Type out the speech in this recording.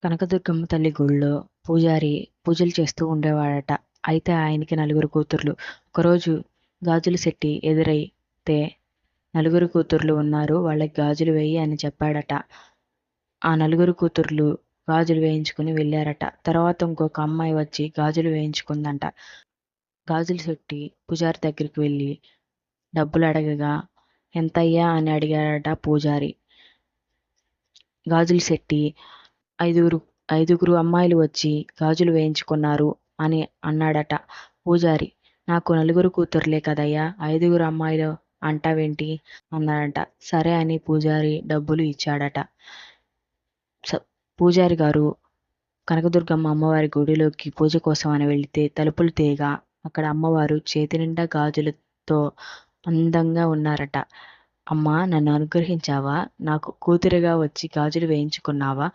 కనకదుర్గమ్మ తల్లి గుళ్ళో పూజారి పూజలు చేస్తూ ఉండేవాడట. అయితే ఆయనకి నలుగురు కూతుర్లు. ఒకరోజు గాజుల శెట్టి ఎదురైతే నలుగురు కూతుర్లు ఉన్నారు, వాళ్ళకి గాజులు వేయి అని చెప్పాడట. ఆ నలుగురు కూతుర్లు గాజులు వేయించుకుని వెళ్ళారట. తర్వాత ఇంకొక అమ్మాయి వచ్చి గాజులు వేయించుకుందంట. గాజుల శెట్టి పూజారి దగ్గరికి వెళ్ళి డబ్బులు అడగగా ఎంతయ్యా అని అడిగాడట పూజారి. గాజుల శెట్టి ఐదుగురు ఐదుగురు అమ్మాయిలు వచ్చి గాజులు వేయించుకున్నారు అని అన్నాడట. పూజారి, నాకు నలుగురు కూతుర్లే కదయ్యా, ఐదుగురు అమ్మాయిలు అంటావేంటి అన్నాడట. సరే అని పూజారి డబ్బులు ఇచ్చాడట. పూజారి గారు కనకదుర్గమ్మ అమ్మవారి గుడిలోకి పూజ కోసం అని వెళితే తలుపులు తీయగా అక్కడ అమ్మవారు చేతి నిండా గాజులతో అందంగా ఉన్నారట. అమ్మా, నన్ను అనుగ్రహించావా? నాకు కూతురిగా వచ్చి గాజులు వేయించుకున్నావా